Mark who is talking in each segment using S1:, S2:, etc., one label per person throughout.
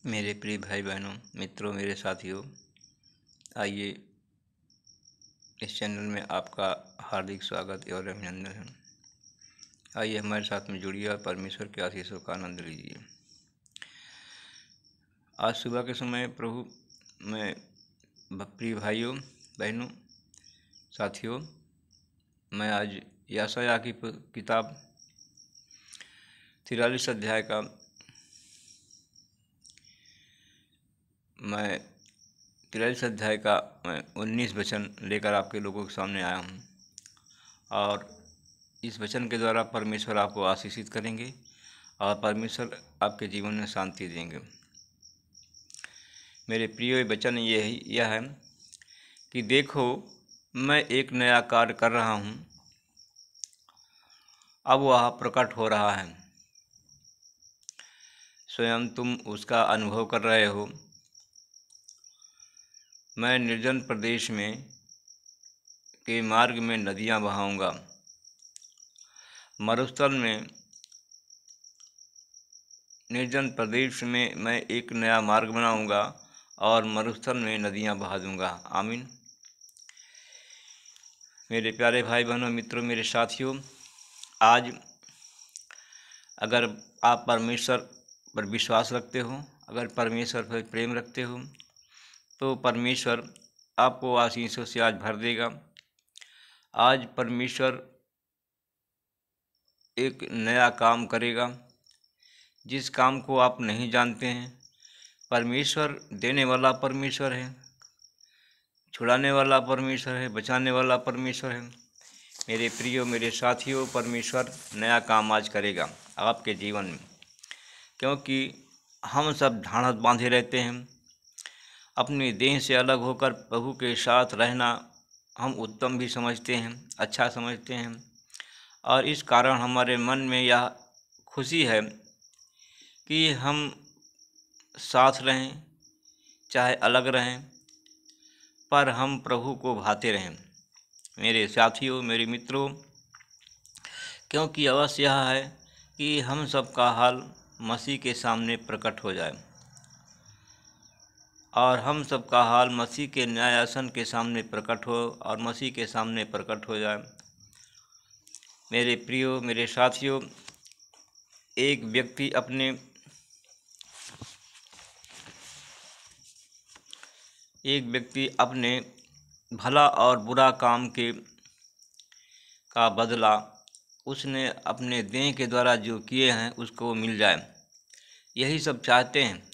S1: मेरे प्रिय भाई बहनों, मित्रों, मेरे साथियों, आइए इस चैनल में आपका हार्दिक स्वागत और अभिनंदन है। आइए हमारे साथ में जुड़िए और परमेश्वर के आशीषों का आनंद लीजिए। आज सुबह के समय प्रभु में प्रिय भाइयों, बहनों, साथियों, मैं आज यशायाह की किताब 43 अध्याय का मैं 43 अध्याय का मैं 19 वचन लेकर आपके लोगों के सामने आया हूँ और इस वचन के द्वारा परमेश्वर आपको आशीषित करेंगे और परमेश्वर आपके जीवन में शांति देंगे। मेरे प्रिय वचन यह है कि देखो, मैं एक नया कार्य कर रहा हूँ, अब वह प्रकट हो रहा है, स्वयं तुम उसका अनुभव कर रहे हो। मैं निर्जन प्रदेश में के मार्ग में नदियाँ बहाऊंगा, मरुस्थल में निर्जन प्रदेश में मैं एक नया मार्ग बनाऊंगा और मरुस्थल में नदियां बहा दूंगा। आमीन। मेरे प्यारे भाई बहनों, मित्रों, मेरे साथियों, आज अगर आप परमेश्वर पर विश्वास रखते हो, अगर परमेश्वर पर प्रेम रखते हो, तो परमेश्वर आपको आशीषों से आज भर देगा। आज परमेश्वर एक नया काम करेगा, जिस काम को आप नहीं जानते हैं। परमेश्वर देने वाला परमेश्वर है, छुड़ाने वाला परमेश्वर है, बचाने वाला परमेश्वर है। मेरे प्रियो, मेरे साथियों, परमेश्वर नया काम आज करेगा आपके जीवन में, क्योंकि हम सब ढाढ़स बांधे रहते हैं। अपने देह से अलग होकर प्रभु के साथ रहना हम उत्तम भी समझते हैं, अच्छा समझते हैं, और इस कारण हमारे मन में यह खुशी है कि हम साथ रहें, चाहे अलग रहें, पर हम प्रभु को भाते रहें। मेरे साथियों, मेरे मित्रों, क्योंकि अवश्य यह है कि हम सब का हाल मसीह के सामने प्रकट हो जाए और हम सब का हाल मसीह के न्यायासन के सामने प्रकट हो और मसीह के सामने प्रकट हो जाए। मेरे प्रियो, मेरे साथियों, एक व्यक्ति अपने भला और बुरा काम का बदला उसने अपने देह के द्वारा जो किए हैं उसको मिल जाए, यही सब चाहते हैं।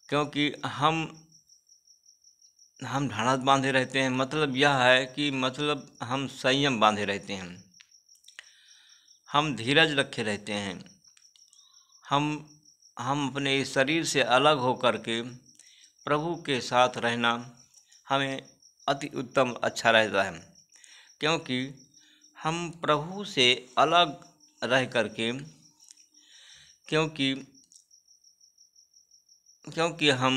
S1: क्योंकि हम ढाढ़स बांधे रहते हैं, मतलब यह है कि हम संयम बांधे रहते हैं, हम धीरज रखे रहते हैं, हम अपने शरीर से अलग होकर के प्रभु के साथ रहना हमें अति उत्तम अच्छा रहता है। क्योंकि हम प्रभु से अलग रह करके क्योंकि हम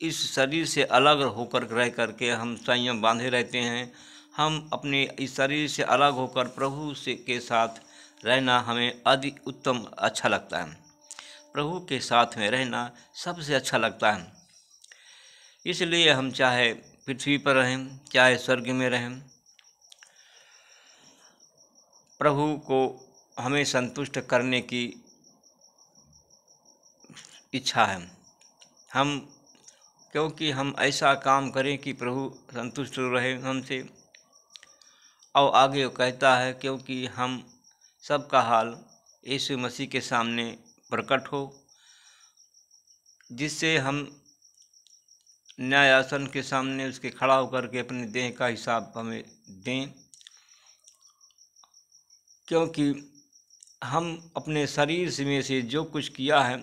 S1: इस शरीर से अलग होकर रह करके हम संयम बांधे रहते हैं। हम अपने इस शरीर से अलग होकर प्रभु से के साथ रहना हमें अति उत्तम अच्छा लगता है। प्रभु के साथ में रहना सबसे अच्छा लगता है। इसलिए हम चाहे पृथ्वी पर रहें, चाहे स्वर्ग में रहें, प्रभु को हमें संतुष्ट करने की इच्छा है। क्योंकि हम ऐसा काम करें कि प्रभु संतुष्ट रहे हमसे। और आगे वो कहता है, क्योंकि हम सबका हाल यीशु मसीह के सामने प्रकट हो, जिससे हम न्यायासन के सामने उसके खड़ा होकर के अपने देह का हिसाब हमें दें। क्योंकि हम अपने शरीर में से जो कुछ किया है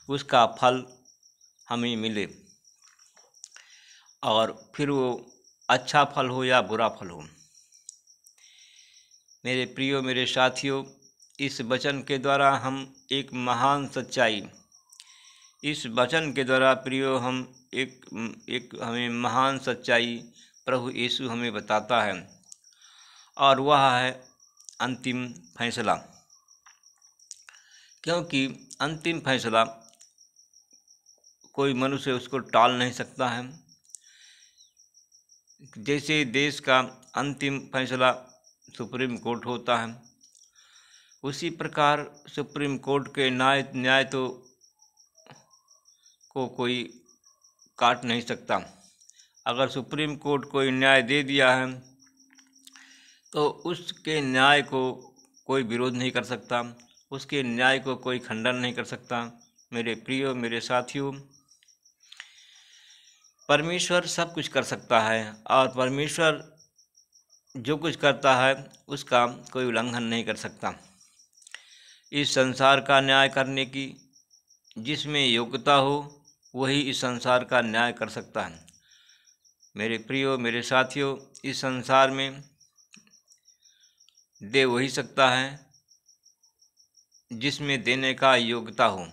S1: उसका फल हमें मिले, और फिर वो अच्छा फल हो या बुरा फल हो। मेरे प्रियो, मेरे साथियों, इस वचन के द्वारा हम एक महान सच्चाई, इस वचन के द्वारा प्रियो हम एक हमें महान सच्चाई प्रभु यीशु हमें बताता है, और वह है अंतिम फैसला। क्योंकि अंतिम फैसला कोई मनुष्य उसको टाल नहीं सकता है। जैसे देश का अंतिम फैसला सुप्रीम कोर्ट होता है, उसी प्रकार सुप्रीम कोर्ट के न्याय तो को कोई काट नहीं सकता। अगर सुप्रीम कोर्ट कोई न्याय दे दिया है तो उसके न्याय को कोई विरोध नहीं कर सकता, उसके न्याय को कोई खंडन नहीं कर सकता। मेरे प्रियो, मेरे साथियों, परमेश्वर सब कुछ कर सकता है और परमेश्वर जो कुछ करता है उसका कोई उल्लंघन नहीं कर सकता। इस संसार का न्याय करने की जिसमें योग्यता हो वही इस संसार का न्याय कर सकता है। मेरे प्रियो, मेरे साथियों, इस संसार में दे वही सकता है जिसमें देने का योग्यता हो,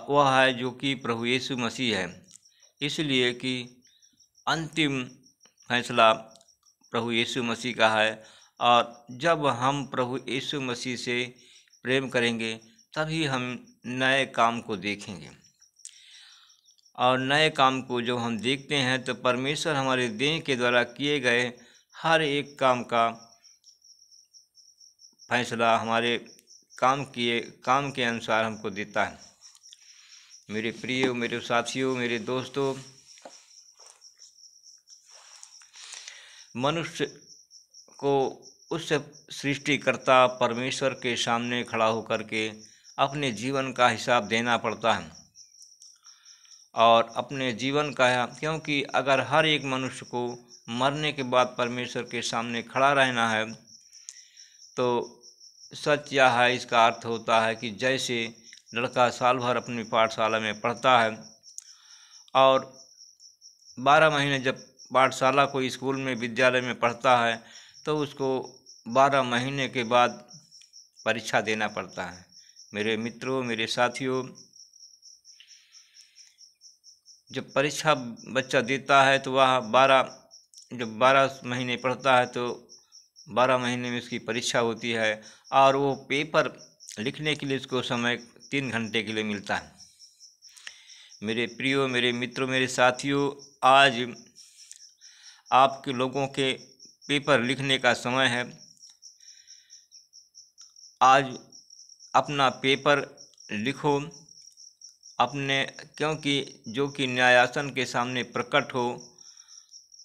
S1: वह है जो कि प्रभु यीशु मसीह है। इसलिए कि अंतिम फैसला प्रभु यीशु मसीह का है और जब हम प्रभु यीशु मसीह से प्रेम करेंगे तभी हम नए काम को देखेंगे। और नए काम को जब हम देखते हैं तो परमेश्वर हमारे देह के द्वारा किए गए हर एक काम का फैसला हमारे काम के अनुसार हमको देता है। मेरे प्रिय, मेरे साथियों, मेरे दोस्तों, मनुष्य को उस सृष्टिकर्ता परमेश्वर के सामने खड़ा होकर के अपने जीवन का हिसाब देना पड़ता है। और अपने जीवन का, क्योंकि अगर हर एक मनुष्य को मरने के बाद परमेश्वर के सामने खड़ा रहना है तो सच यह है, इसका अर्थ होता है कि जैसे लड़का साल भर अपनी पाठशाला में पढ़ता है और 12 महीने जब पाठशाला को स्कूल में विद्यालय में पढ़ता है तो उसको 12 महीने के बाद परीक्षा देना पड़ता है। मेरे मित्रों, मेरे साथियों, जब परीक्षा बच्चा देता है तो वह 12 महीने पढ़ता है तो 12 महीने में उसकी परीक्षा होती है और वो पेपर लिखने के लिए उसको समय 3 घंटे के लिए मिलता है। मेरे प्रियो, मेरे मित्रों, मेरे साथियों, आज आपके लोगों के पेपर लिखने का समय है। आज अपना पेपर लिखो अपने, क्योंकि जो कि न्यायासन के सामने प्रकट हो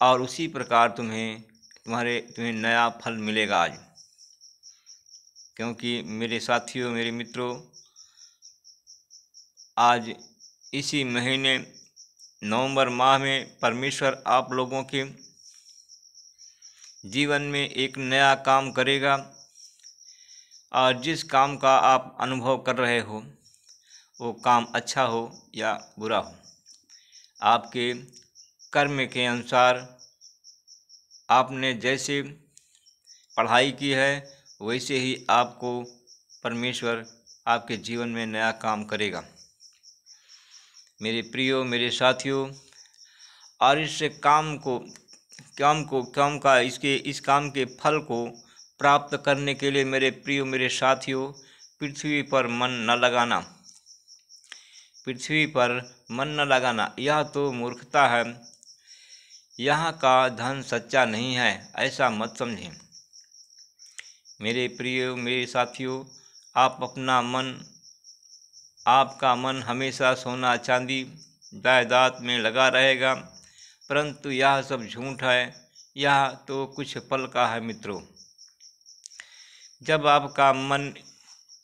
S1: और उसी प्रकार तुम्हें नया फल मिलेगा आज। क्योंकि मेरे साथियों, मेरे मित्रों, आज इसी महीने नवंबर माह में परमेश्वर आप लोगों के जीवन में एक नया काम करेगा और जिस काम का आप अनुभव कर रहे हो वो काम अच्छा हो या बुरा हो, आपके कर्म के अनुसार आपने जैसे पढ़ाई की है वैसे ही आपको परमेश्वर आपके जीवन में नया काम करेगा। मेरे प्रियो, मेरे साथियों, और इस काम के फल को प्राप्त करने के लिए मेरे प्रियो, मेरे साथियों, पृथ्वी पर मन न लगाना, पृथ्वी पर मन न लगाना यह तो मूर्खता है। यहाँ का धन सच्चा नहीं है, ऐसा मत समझें। मेरे प्रिय, मेरे साथियों, आपका मन हमेशा सोना चांदी जायदाद में लगा रहेगा, परंतु यह सब झूठ है, यह तो कुछ पल का है। मित्रों, जब आपका मन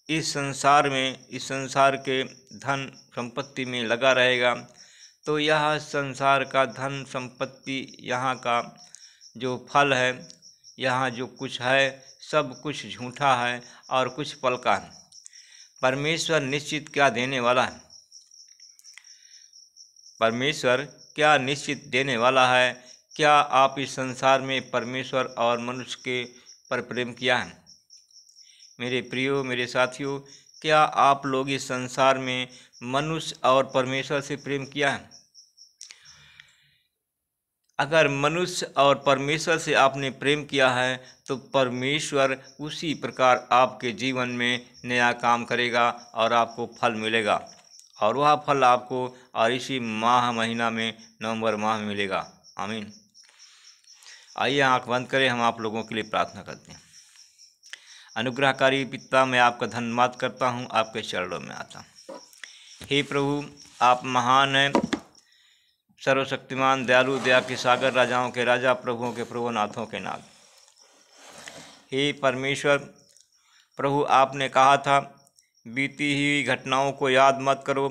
S1: इस संसार के धन संपत्ति में लगा रहेगा तो यह संसार का धन संपत्ति, यहाँ का जो फल है, यहाँ जो कुछ है, सब कुछ झूठा है और कुछ पल का है। परमेश्वर निश्चित क्या देने वाला है? परमेश्वर क्या निश्चित देने वाला है? क्या आप इस संसार में परमेश्वर और मनुष्य के पर प्रेम किया है? मेरे प्रियो, मेरे साथियों, क्या आप लोग इस संसार में मनुष्य और परमेश्वर से प्रेम किया है? अगर मनुष्य और परमेश्वर से आपने प्रेम किया है तो परमेश्वर उसी प्रकार आपके जीवन में नया काम करेगा और आपको फल मिलेगा। और वह फल आपको और इसी माह महीना में नवंबर माह में मिलेगा। आमीन। आइए आंख बंद करें, हम आप लोगों के लिए प्रार्थना करते हैं। अनुग्रहकारी पिता, मैं आपका धन्यवाद करता हूँ, आपके चरणों में आता हूँ। हे प्रभु, आप महान हैं, सर्वशक्तिमान, दयालु, दया के सागर, राजाओं के राजा, प्रभुओं के प्रभु, नाथों के नाथ। हे परमेश्वर प्रभु, आपने कहा था बीती हुई घटनाओं को याद मत करो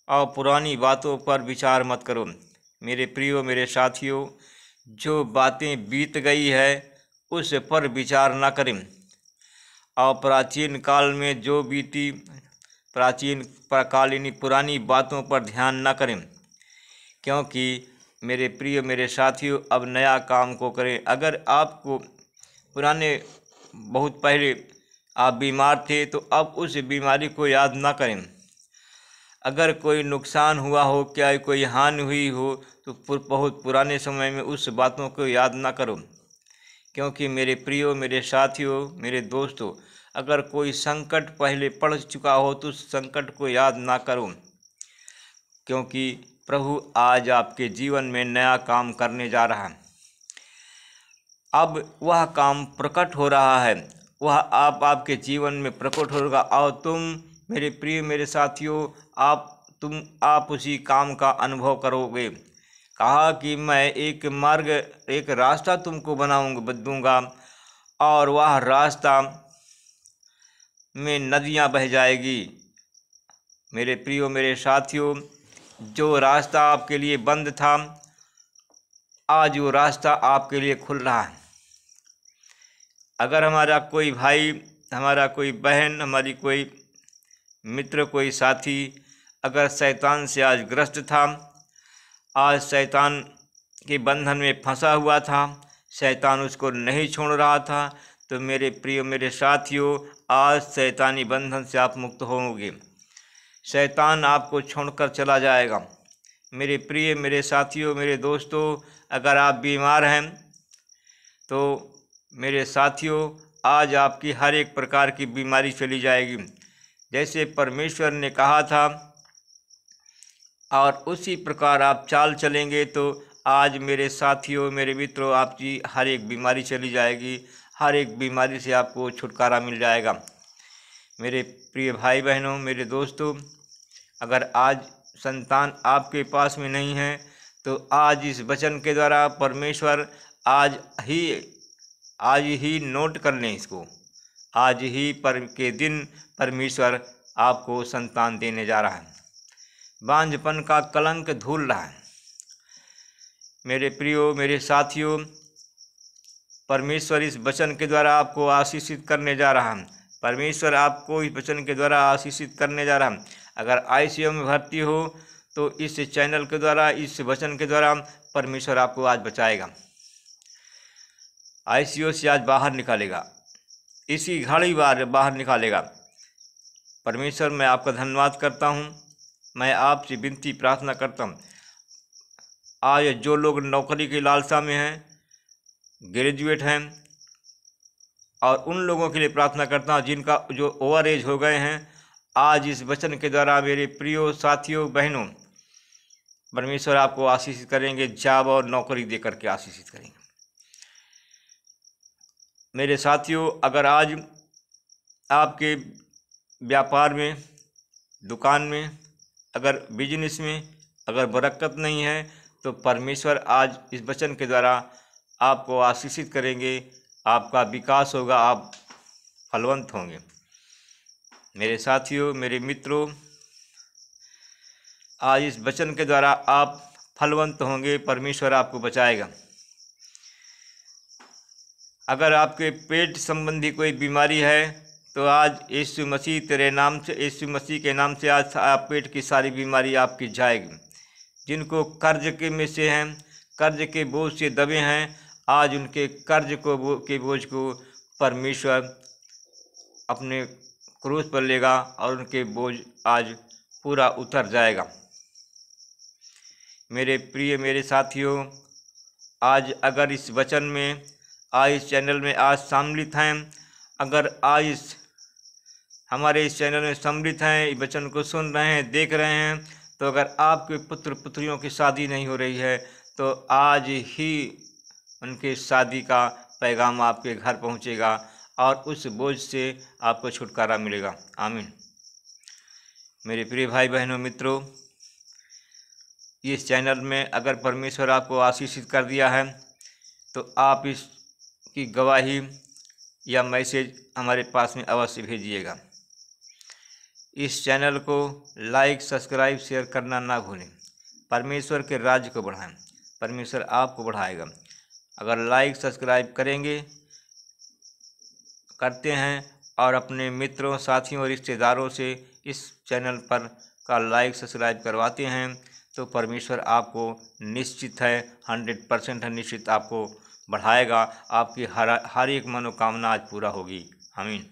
S1: और पुरानी बातों पर विचार मत करो। मेरे प्रियो, मेरे साथियों, जो बातें बीत गई है उस पर विचार न करें और प्राचीन काल में जो बीती प्राचीन कालीन पुरानी बातों पर ध्यान न करें, क्योंकि मेरे प्रिय, मेरे साथियों, अब नया काम को करें। अगर आपको पुराने बहुत पहले आप बीमार थे तो अब उस बीमारी को याद ना करें। अगर कोई नुकसान हुआ हो, क्या कोई हानि हुई हो, तो बहुत पुराने समय में उस बातों को याद ना करो, क्योंकि मेरे प्रियो, मेरे साथियों, मेरे दोस्तों, अगर कोई संकट पहले पड़ चुका हो तो उस संकट को याद ना करो, क्योंकि प्रभु आज आपके जीवन में नया काम करने जा रहा है। अब वह काम प्रकट हो रहा है, वह आपके जीवन में प्रकट होगा और तुम मेरे प्रिय, मेरे साथियों, आप उसी काम का अनुभव करोगे। कहा कि मैं एक मार्ग, एक रास्ता तुमको दूंगा और वह रास्ता में नदियां बह जाएगी। मेरे प्रियो, मेरे साथियों, जो रास्ता आपके लिए बंद था, आज वो रास्ता आपके लिए खुल रहा है। अगर हमारा कोई भाई, हमारा कोई बहन, हमारी कोई मित्र, कोई साथी अगर शैतान से आज ग्रस्त था, आज शैतान के बंधन में फंसा हुआ था, शैतान उसको नहीं छोड़ रहा था, तो मेरे प्रिय, मेरे साथियों, आज शैतानी बंधन से आप मुक्त होंगे। शैतान आपको छोड़कर चला जाएगा। मेरे प्रिय, मेरे साथियों, मेरे दोस्तों, अगर आप बीमार हैं तो मेरे साथियों, आज आपकी हर एक प्रकार की बीमारी चली जाएगी, जैसे परमेश्वर ने कहा था, और उसी प्रकार आप चाल चलेंगे तो आज मेरे साथियों, मेरे मित्रों, आपकी हर एक बीमारी चली जाएगी, हर एक बीमारी से आपको छुटकारा मिल जाएगा। मेरे प्रिय भाई बहनों, मेरे दोस्तों, अगर आज संतान आपके पास में नहीं है तो आज इस वचन के द्वारा परमेश्वर आज ही नोट कर लें इसको, आज ही के दिन परमेश्वर आपको संतान देने जा रहा है। बांझपन का कलंक धुल रहा है। मेरे प्रियो, मेरे साथियों, परमेश्वर इस वचन के द्वारा आपको आशीषित करने जा रहा है। परमेश्वर आपको इस वचन के द्वारा आशीषित करने जा रहा है। अगर ICU में भर्ती हो तो इस चैनल के द्वारा, इस वचन के द्वारा परमेश्वर आपको आज बचाएगा, ICU से आज बाहर निकालेगा, इसी घड़ी बाहर निकालेगा। परमेश्वर, मैं आपका धन्यवाद करता हूँ। मैं आपसे विनती प्रार्थना करता हूँ, आज जो लोग नौकरी की लालसा में हैं, ग्रेजुएट हैं, और उन लोगों के लिए प्रार्थना करता हूँ जिनका जो ओवर एज हो गए हैं, आज इस वचन के द्वारा मेरे प्रियो साथियों, बहनों, परमेश्वर आपको आशीषित करेंगे, जॉब और नौकरी देकर के आशीषित करेंगे। मेरे साथियों, अगर आज आपके व्यापार में, दुकान में, अगर बिजनेस में अगर बरकत नहीं है तो परमेश्वर आज इस वचन के द्वारा आपको आशीषित करेंगे, आपका विकास होगा, आप फलवंत होंगे। मेरे साथियों, मेरे मित्रों, आज इस वचन के द्वारा आप फलवंत होंगे, परमेश्वर आपको बचाएगा। अगर आपके पेट संबंधी कोई बीमारी है तो आज यीशु मसीह तेरे नाम से, यीशु मसीह के नाम से आज आप पेट की सारी बीमारी आपकी जाएगी। जिनको कर्ज के में से हैं, कर्ज के बोझ से दबे हैं, आज उनके कर्ज के बोझ को परमेश्वर अपने क्रूस पर लेगा और उनके बोझ आज पूरा उतर जाएगा। मेरे प्रिय, मेरे साथियों, आज अगर इस वचन में, आज इस चैनल में आज सम्मिलित हैं, अगर आज इस हमारे इस चैनल में सम्मिलित हैं, इस वचन को सुन रहे हैं, देख रहे हैं, तो अगर आपके पुत्र पुत्रियों की शादी नहीं हो रही है तो आज ही उनके शादी का पैगाम आपके घर पहुंचेगा और उस बोझ से आपको छुटकारा मिलेगा। आमीन। मेरे प्रिय भाई बहनों मित्रों, इस चैनल में अगर परमेश्वर आपको आशीषित कर दिया है तो आप इसकी गवाही या मैसेज हमारे पास में अवश्य भेजिएगा। इस चैनल को लाइक, सब्सक्राइब, शेयर करना ना भूलें। परमेश्वर के राज्य को बढ़ाएं, परमेश्वर आपको बढ़ाएगा। अगर लाइक सब्सक्राइब करते हैं और अपने मित्रों, साथियों और रिश्तेदारों से इस चैनल पर का लाइक सब्सक्राइब करवाते हैं तो परमेश्वर आपको निश्चित है, 100% है, निश्चित आपको बढ़ाएगा। आपकी हर एक मनोकामना आज पूरा होगी। आमीन।